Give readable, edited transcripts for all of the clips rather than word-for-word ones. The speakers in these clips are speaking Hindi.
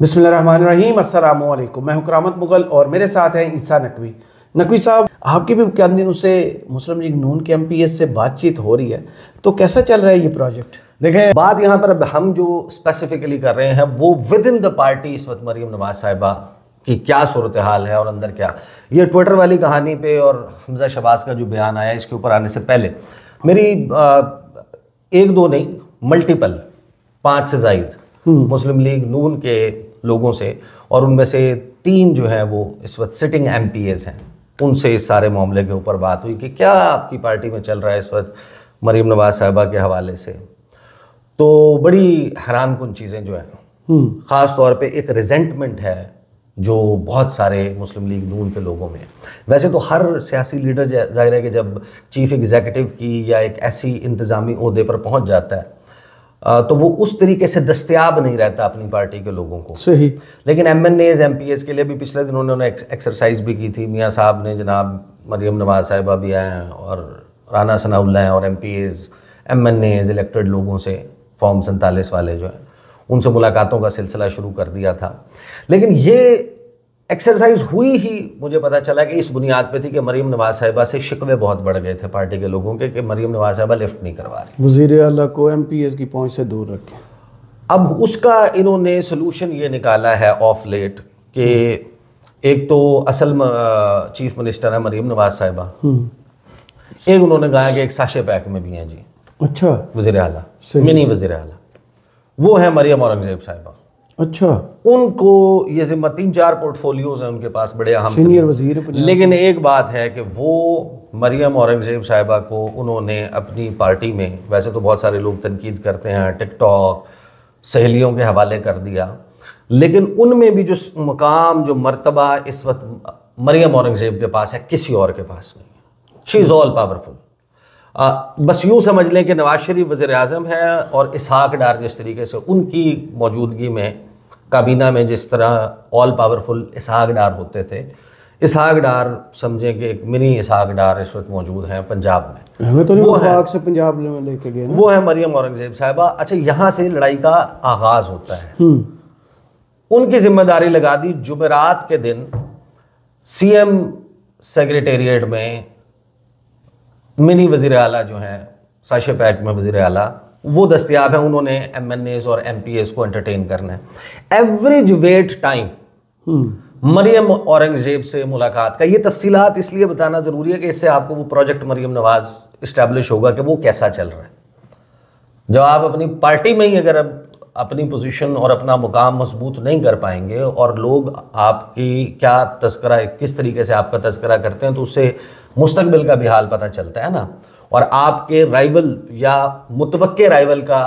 बिस्मिल्लाहिर्रहमानिर्रहीम, अस्सलामु अलैकुम। मैं हूं करामत मुगल और मेरे साथ हैं ईसा नकवी। नकवी साहब, आपकी भी कई दिनों से मुस्लिम लीग नून के MPS से बातचीत हो रही है, तो कैसा चल रहा है ये प्रोजेक्ट? देखें, बात यहाँ पर अब हम जो स्पेसिफिकली कर रहे हैं वो विद इन द पार्टी इस वक्त मरीम नवाज साहिबा की क्या सूरत हाल है और अंदर क्या। ये ट्विटर वाली कहानी पे और हमजा शहबाज का जो बयान आया इसके ऊपर आने से पहले मेरी एक दो नहीं मल्टीपल 5 से ज़ायद मुस्लिम लीग नून के लोगों से, और उनमें से 3 जो हैं वो इस वक्त सिटिंग MPAs हैं, उनसे इस सारे मामले के ऊपर बात हुई कि क्या आपकी पार्टी में चल रहा है इस वक्त मरीम नवाज साहिबा के हवाले से। तो बड़ी हैरान कुन चीज़ें जो हैं, ख़ास तौर पे एक रिजेंटमेंट है जो बहुत सारे मुस्लिम लीग नून के लोगों में। वैसे तो हर सियासी लीडर जाहिर है कि जब चीफ एग्जीक्यूटिव की या एक ऐसी इंतज़ामी ओहदे पर पहुंच जाता है तो वो उस तरीके से दस्तयाब नहीं रहता अपनी पार्टी के लोगों को। सही। लेकिन MNAs MPAs के लिए भी पिछले दिनों उन्होंने एक्सरसाइज भी की थी। मियाँ साहब ने, जनाब मरीम नवाज साहिबा भी आए हैं और राना सनाउल्लाह हैं, और MPAs MNAs इलेक्टेड लोगों से फॉर्म 47 वाले जो हैं उनसे मुलाकातों का सिलसिला शुरू कर दिया था। लेकिन ये एक्सरसाइज हुई ही मुझे पता चला कि इस बुनियाद पे थी कि मरीम नवाज साहिबा से शिकवे बहुत बढ़ गए थे पार्टी के लोगों के कि मरीम नवाज साहिबा लिफ्ट नहीं करवा रही, वज़ीर आला को MPS की पहुंच से दूर रखें। अब उसका इन्होंने सोल्यूशन ये निकाला है ऑफ लेट कि एक तो असल चीफ मिनिस्टर है मरीम नवाज साहिबा, एक उन्होंने कहा कि एक साशे पैक में भी हैं जी। अच्छा। वज़ीर आला, मिनी वज़ीर आला, वो है मरियम औरंगज़ेब साहिबा। अच्छा। उनको ये जिम्मा 3-4 पोर्टफोलियोज हैं उनके पास, बड़े अहम सीनियर वजीर। लेकिन एक बात है कि वो मरियम औरंगज़ेब साहिबा को उन्होंने अपनी पार्टी में, वैसे तो बहुत सारे लोग तनकीद करते हैं, टिकटॉक सहेलियों के हवाले कर दिया, लेकिन उनमें भी जो मुकाम जो मर्तबा इस वक्त मरियम औरंगज़ेब के पास है किसी और के पास नहीं है। She is all powerful. बस यूँ समझ लें कि नवाज शरीफ वज़ीर आज़म है और इसहाक डार जिस तरीके से उनकी मौजूदगी में काबीना में जिस तरह ऑल पावरफुल इसहाक डार होते थे, इसहाक डार समझें कि एक मिनी इसहाक डार इस वक्त मौजूद हैं पंजाब में। हमें तो नहीं वफाक से पंजाब में लेके गए ना। वो है मरियम औरंगज़ेब साहिबा। अच्छा, यहाँ से लड़ाई का आगाज़ होता है। उनकी जिम्मेदारी लगा दी जुमेरात के दिन CM सेक्रेटेरिएट में मिनी वज़ीर आला जो हैं, साशे पैक में वज़ीर आला, वो दस्तयाब हैं। उन्होंने MNAs और MPAs को एंटरटेन करना है। Average wait time Maryam Aurangzeb से मुलाकात का, ये तफसीलात इसलिए बताना ज़रूरी है कि इससे आपको वो प्रोजेक्ट मरियम नवाज इस्टेब्लिश होगा कि वो कैसा चल रहा है। जब आप अपनी पार्टी में ही अगर अपनी पोजीशन और अपना मुकाम मजबूत नहीं कर पाएंगे और लोग आपकी क्या तस्करा, किस तरीके से आपका तस्करा करते हैं, तो उससे मुस्तकबिल का भी हाल पता चलता है ना, और आपके राइवल या मुतवक्के राइवल का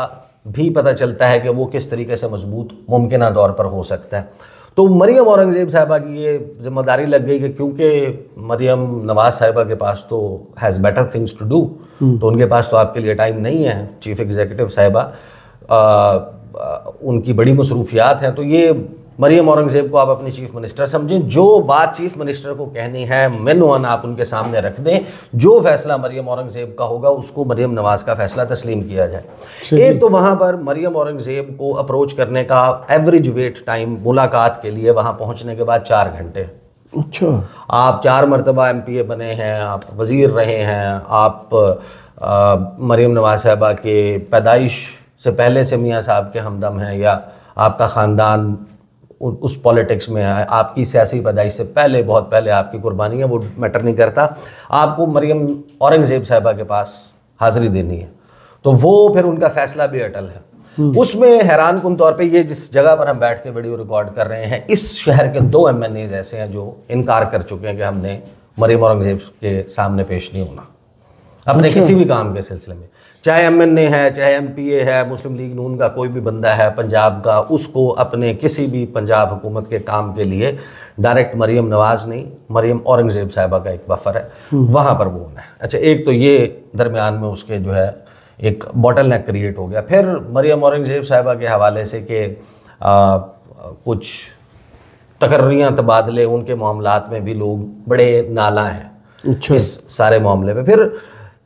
भी पता चलता है कि वो किस तरीके से मजबूत मुमकिन तौर पर हो सकता है। तो मरियम औरंगज़ेब साहिबा की ये जिम्मेदारी लग गई कि क्योंकि मरियम नवाज साहिबा के पास तो has better things to do, तो उनके पास तो आपके लिए टाइम नहीं है। चीफ एग्जीक्यूटिव साहिबा उनकी बड़ी मसरूफियात हैं, तो ये मरियम औरंगज़ेब को आप अपनी चीफ मिनिस्टर समझें। जो बात चीफ मिनिस्टर को कहनी है मेनूअन आप उनके सामने रख दें, जो फैसला मरियम औरंगज़ेब का होगा उसको मरियम नवाज का फैसला तस्लीम किया जाए। एक तो वहाँ पर मरियम औरंगज़ेब को अप्रोच करने का एवरेज वेट टाइम मुलाकात के लिए वहाँ पहुँचने के बाद 4 घंटे। अच्छा। आप 4 मरतबा MPA बने हैं, आप वज़ीर रहे हैं, आप मरियम नवाज साहिबा के पैदाइश से पहले से मियाँ साहब के हमदम हैं, या आपका ख़ानदान उस पॉलिटिक्स में है, आपकी सियासी पैदाइश से पहले, बहुत पहले आपकी कुर्बानी है, वो मैटर नहीं करता। आपको मरियम औरंगज़ेब साहिबा के पास हाज़िरी देनी है, तो वो फिर उनका फ़ैसला भी अटल है। उसमें हैरान कुन तौर पे ये जिस जगह पर हम बैठ के वीडियो रिकॉर्ड कर रहे हैं, इस शहर के 2 MNAs ऐसे हैं जो इनकार कर चुके हैं कि हमने मरियम औरंगज़ेब के सामने पेश नहीं होना अपने किसी भी काम के सिलसिले में। चाहे MNA है, चाहे MPA है, मुस्लिम लीग नून का कोई भी बंदा है पंजाब का, उसको अपने किसी भी पंजाब हुकूमत के काम के लिए डायरेक्ट मरियम नवाज नहीं, मरियम औरंगज़ेब साहिबा का एक बफर है, वहाँ पर वो होना है। अच्छा, एक तो ये दरमियान में उसके जो है एक बॉटल नेक क्रिएट हो गया। फिर मरियम औरंगज़ेब साहिबा के हवाले से कि कुछ तकर्रियाँ तबादले, उनके मामलात में भी लोग बड़े नाला हैं। अच्छा। इस सारे मामले में फिर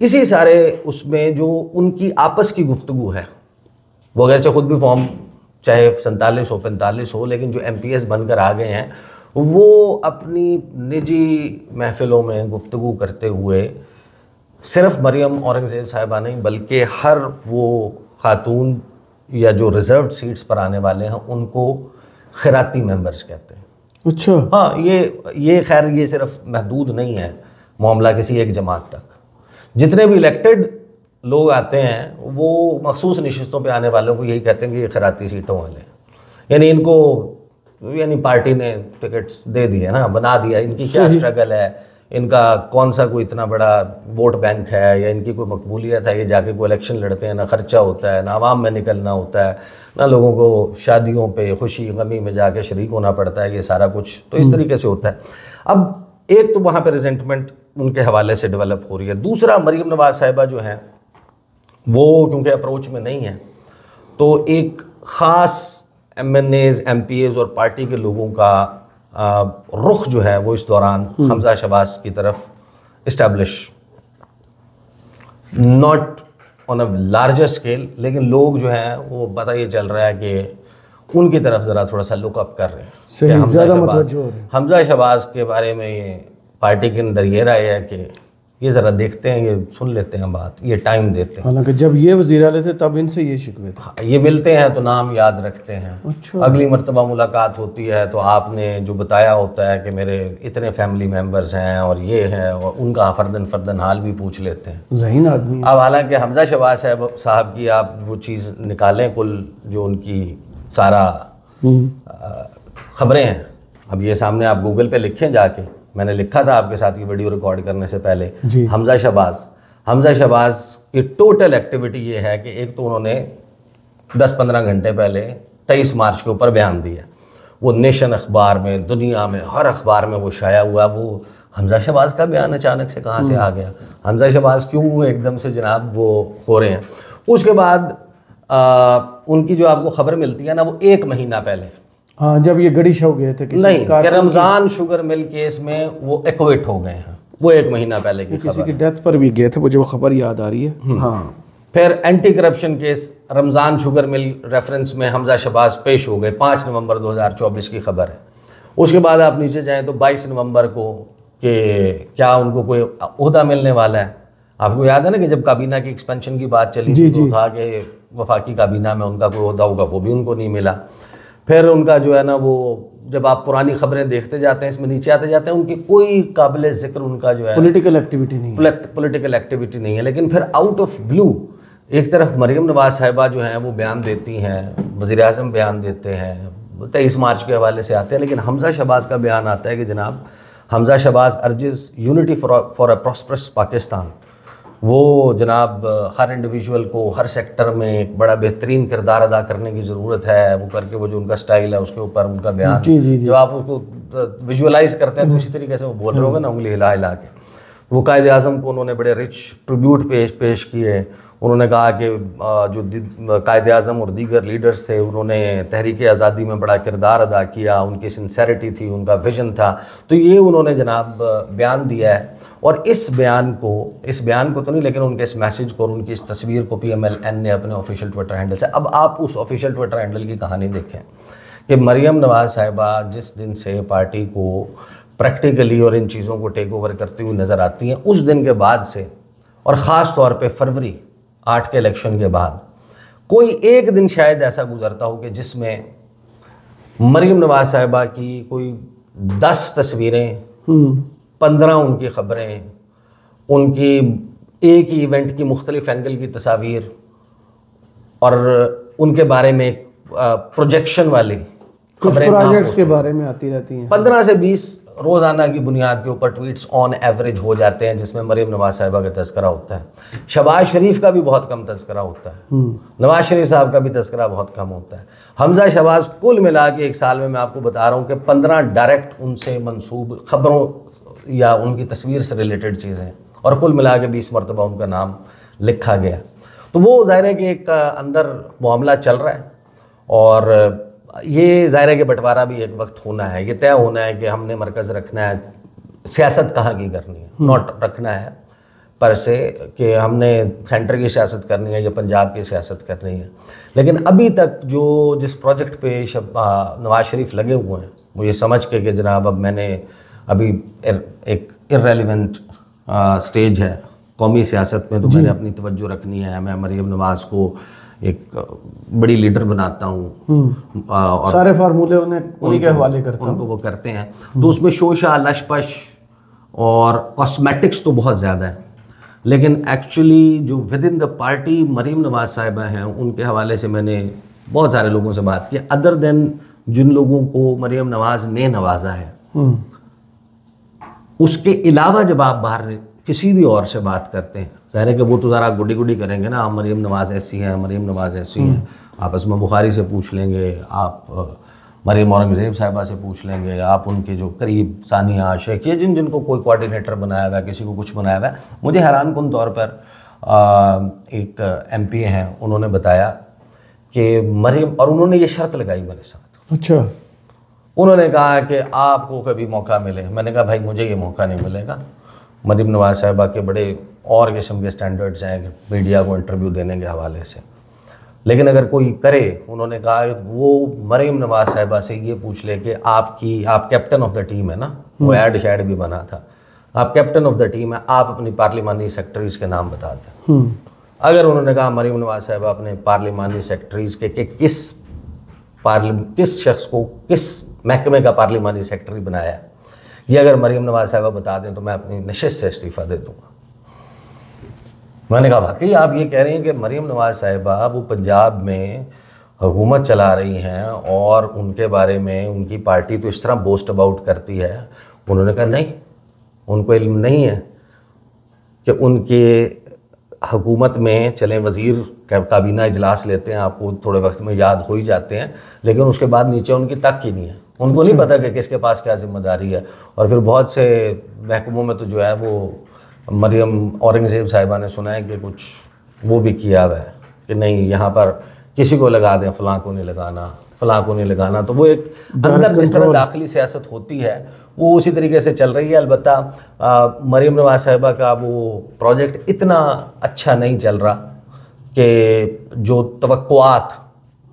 इसी सारे उसमें जो उनकी आपस की गुफ्तगू है, वो अगरचे खुद भी फॉर्म चाहे 47 हो 45 हो, लेकिन जो MPS बनकर आ गए हैं वो अपनी निजी महफिलों में गुफ्तगू करते हुए सिर्फ मरियम औरंगज़ेब साहिबा नहीं बल्कि हर वो खातून या जो रिजर्व्ड सीट्स पर आने वाले हैं उनको खिराती मेंबर्स कहते हैं। अच्छा। हाँ, ये खैर ये सिर्फ महदूद नहीं है मामला किसी एक जमात तक। जितने भी इलेक्टेड लोग आते हैं वो मखसूस नशिस्तों पे आने वालों को यही कहते हैं कि ये खिराती सीटों वाले हैं, यानी इनको यानी पार्टी ने टिकट्स दे दिए ना, बना दिया। इनकी क्या स्ट्रगल है, इनका कौन सा कोई इतना बड़ा वोट बैंक है या इनकी कोई मकबूलियत है, ये जाके कोई इलेक्शन लड़ते हैं, ना खर्चा होता है, ना आवाम में निकलना होता है, ना लोगों को शादियों पे खुशी गमी में जाके शरीक होना पड़ता है, ये सारा कुछ तो इस तरीके से होता है। अब एक तो वहाँ पे रिजेंटमेंट उनके हवाले से डेवलप हो रही है। दूसरा, मरीम नवाज साहिबा जो हैं वो क्योंकि अप्रोच में नहीं है तो एक ख़ास MNAs MPAs और पार्टी के लोगों का रुख जो है वो इस दौरान हमजा शहबाज की तरफ establish, not on a larger scale, लेकिन लोग जो हैं वो पता ये चल रहा है कि उनकी तरफ ज़रा थोड़ा सा लुकअप कर रहे हैं। सही, ज़्यादा मतवज्जो हो रहे हैं। हमजा शहबाज के बारे में पार्टी के अंदर ये राय है कि ये ज़रा देखते हैं, ये सुन लेते हैं बात, ये टाइम देते हैं। हालांकि जब ये वज़ीर आले थे तब इनसे ये शिकवे थे। हाँ, ये मिलते हैं तो नाम याद रखते हैं। अच्छा। अगली मर्तबा मुलाकात होती है तो आपने जो बताया होता है कि मेरे इतने फैमिली मेम्बर्स हैं और ये है, और उनका फर्दन हाल भी पूछ लेते हैं। ज़हीन आदमी है। अब हालांकि हमजा शहबाज साहब की आप वो चीज़ निकालें, कुल जो उनकी सारा ख़बरें हैं, अब ये सामने आप गूगल पे लिखें जाके, मैंने लिखा था आपके साथ ये वीडियो रिकॉर्ड करने से पहले। हमजा शहबाज की टोटल एक्टिविटी ये है कि एक तो उन्होंने 10-15 घंटे पहले 23 मार्च के ऊपर बयान दिया, वो नेशन अखबार में, दुनिया में, हर अखबार में वो शाया हुआ। वो हमजा शहबाज का बयान अचानक से कहाँ से आ गया, हमजा शहबाज क्यों एकदम से जनाब वो हो रहे हैं। उसके बाद उनकी जो आपको खबर मिलती है ना, वो 1 महीना पहले, हाँ, जब ये गड़ी शो गए थे किसी नहीं कि रमज़ान शुगर मिल केस में वो एक्विट हो गए हैं, वो 1 महीना पहले की किसी की डेथ पर भी गए थे, मुझे वो खबर याद आ रही है। हाँ। फिर anti corruption case Ramzan sugar mill reference में हमजा शहबाज पेश हो गए, 5 नवंबर 2024 की खबर है। उसके बाद आप नीचे जाएं तो 22 नवंबर को कि क्या उनको कोई ओहदा मिलने वाला है। आपको याद है ना कि जब काबीना की एक्सपेंशन की बात चली थी तो था कि वफाकी काबीना में उनका कोई ओहदा होगा, वो भी उनको नहीं मिला। फिर उनका जो है ना, वो जब आप पुरानी खबरें देखते जाते हैं, इसमें नीचे आते जाते हैं, उनकी कोई काबिल ज़िक्र उनका जो है पॉलिटिकल एक्टिविटी नहीं है, पॉलिटिकल एक्टिविटी नहीं है। लेकिन फिर आउट ऑफ ब्लू एक तरफ मरीम नवाज साहिबा जो हैं वो बयान देती हैं, वज़ीर आज़म बयान देते हैं, 23 मार्च के हवाले से आते हैं, लेकिन हमजा शहबाज का बयान आता है कि जनाब Hamza Shahbaz urges unity for a prosperous Pakistan. वो जनाब हर इंडिविजुअल को हर सेक्टर में एक बड़ा बेहतरीन किरदार अदा करने की ज़रूरत है, वो करके वो जो उनका स्टाइल है उसके ऊपर उनका बयान, जब आप उसको विजुअलाइज करते हैं तो उसी तरीके से वो बोल रहे होंगे ना, उंगली हिला हिला के। वो कायद आज़म को उन्होंने बड़े रिच ट्रिब्यूट पेश किए। उन्होंने कहा कि जो कायद आज़म और दीगर लीडर्स थे उन्होंने तहरीक आज़ादी में बड़ा किरदार अदा किया, उनकी सिंसेरिटी थी, उनका विजन था। तो ये उन्होंने जनाब बयान दिया है, और इस बयान को तो नहीं, लेकिन उनके इस मैसेज को और उनकी इस तस्वीर को PMLN ने अपने ऑफिशियल ट्विटर हैंडल से, अब आप उस ऑफिशियल ट्विटर हैंडल की कहानी देखें कि मरीम नवाज साहिबा जिस दिन से पार्टी को प्रैक्टिकली और इन चीज़ों को टेक ओवर करती हुई नज़र आती हैं, उस दिन के बाद से, और ख़ास तौर पे फरवरी 8 के इलेक्शन के बाद, कोई एक दिन शायद ऐसा गुजरता हो कि जिसमें मरीम नवाज साहिबा की कोई 10 तस्वीरें, 15 उनकी खबरें, उनकी एक ही इवेंट की मुख्तलिफ एंगल की तस्वीर, और उनके बारे में एक प्रोजेक्शन वाली कुछ प्रोजेक्ट्स के बारे में आती रहती हैं। 15 से 20 रोज़ाना की बुनियाद के ऊपर ट्वीट्स ऑन एवरेज हो जाते हैं, जिसमें मरीम नवाज साहिबा का तज़किरा होता है। शहबाज शरीफ का भी बहुत कम तज़किरा होता है, नवाज शरीफ साहब का भी तज़किरा बहुत कम होता है। हमजा शहबाज कुल मिला के एक साल में मैं आपको बता रहा हूँ कि 15 डायरेक्ट उनसे मंसूब खबरों या उनकी तस्वीर से रिलेटेड चीज़ें, और कुल मिला के 20 मरतबा उनका नाम लिखा गया। तो वो ज़ाहिर है कि एक अंदर मामला चल रहा है, और ये ज़ाहिर है कि बंटवारा भी एक वक्त होना है, ये तय होना है कि हमने मरकज़ रखना है, सियासत कहाँ की करनी है, नॉट रखना है पर से कि हमने सेंटर की सियासत करनी है या पंजाब की सियासत करनी है। लेकिन अभी तक जो जिस प्रोजेक्ट पे नवाज शरीफ लगे हुए हैं, मुझे समझ के कि जनाब अब मैंने अभी एक इररेलेवेंट स्टेज है कौमी सियासत में, तो मैंने अपनी तवज्जो रखनी है, मैं मरीम नवाज़ को एक बड़ी लीडर बनाता हूँ और सारे फार्मूले उन्हीं के हवाले करता हूँ, उनको वो करते हैं। तो उसमें शोशा लशपश और कॉस्मेटिक्स तो बहुत ज़्यादा है, लेकिन एक्चुअली जो within the party Maryam Nawaz साहिबा हैं उनके हवाले से मैंने बहुत सारे लोगों से बात की, अदर देन जिन लोगों को मरीम नवाज़ ने नवाजा है। उसके अलावा जब आप बाहर किसी भी और से बात करते हैं, कह रहे कि वो तो ज़रा गुडी गुडी करेंगे ना, मरीम नवाज़ ऐसी हैं, मरीम नवाज़ ऐसी हैं, आप इसमें बुखारी से पूछ लेंगे, आप मरीम औरंगज़ेब साहिबा से पूछ लेंगे, आप उनके जो करीब सानिया आशिक या जिनको कोई कोऑर्डिनेटर बनाया हुआ है, किसी को कुछ बनाया हुआ है। मुझे हैरान कुन तौर पर एक MP हैं, उन्होंने बताया कि मरीम, और उन्होंने ये शर्त लगाई मेरे साथ। अच्छा। उन्होंने कहा कि आपको कभी मौका मिले, मैंने कहा भाई मुझे ये मौका नहीं मिलेगा। मरीम नवाज़ साहिबा के बड़े और किस्म के स्टैंडर्ड्स हैं मीडिया को इंटरव्यू देने के हवाले से, लेकिन अगर कोई करे, उन्होंने कहा वो मरीम नवाज़ साहिबा से ये पूछ ले कि आप कैप्टन ऑफ द टीम है ना, वो ऐड शैड भी बना था, आप कैप्टन ऑफ द टीम है, आप अपनी पार्लिमानी सेक्रेटरीज के नाम बता दें। अगर उन्होंने कहा मरीम नवाज़ साहिबा अपने पार्लिमानी सेक्रेटरीज के किस शख्स को किस महकमे का पार्लिमानी सेक्रेटरी बनाया, ये अगर मरीम नवाज़ साहिबा बता दें तो मैं अपनी नशिस्त से इस्तीफ़ा दे दूँगा। मैंने कहा वाकई आप ये कह रही हैं कि मरीम नवाज़ साहिबा वो पंजाब में हुकूमत चला रही हैं और उनके बारे में उनकी पार्टी तो इस तरह बोस्ट अबाउट करती है। उन्होंने कहा नहीं, उनको इल्म नहीं है कि उनके हुकूमत में चलें वज़ीर काबीना इजलास लेते हैं, आपको थोड़े वक्त में याद हो ही जाते हैं, लेकिन उसके बाद नीचे उनकी तक ही नहीं है, उनको नहीं पता कि किसके पास क्या जिम्मेदारी है। और फिर बहुत से महकमों में तो जो है वो मरीम औरंगज़ेब साहिबा ने सुना है कि कुछ वो भी किया हुआ है कि नहीं यहाँ पर किसी को लगा दें, फ़लाँ को नहीं लगाना, फ़लाँ को नहीं लगाना। तो वो एक अंदर जिस तरह दाखिली सियासत होती है वो उसी तरीके से चल रही है। अलबत्ता मरीम नवाज़ साहिबा का वो प्रोजेक्ट इतना अच्छा नहीं चल रहा कि जो तवक्कुआत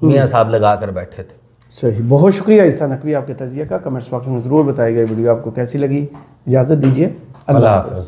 मियाँ साहब लगा कर बैठे थे। सही, बहुत शुक्रिया ईसा नकवी आपके तज़िया का। कमेंट्स बॉक्स में ज़रूर बताइएगा वीडियो आपको कैसी लगी। इजाज़त दीजिए, अल्लाह हाफ़िज़।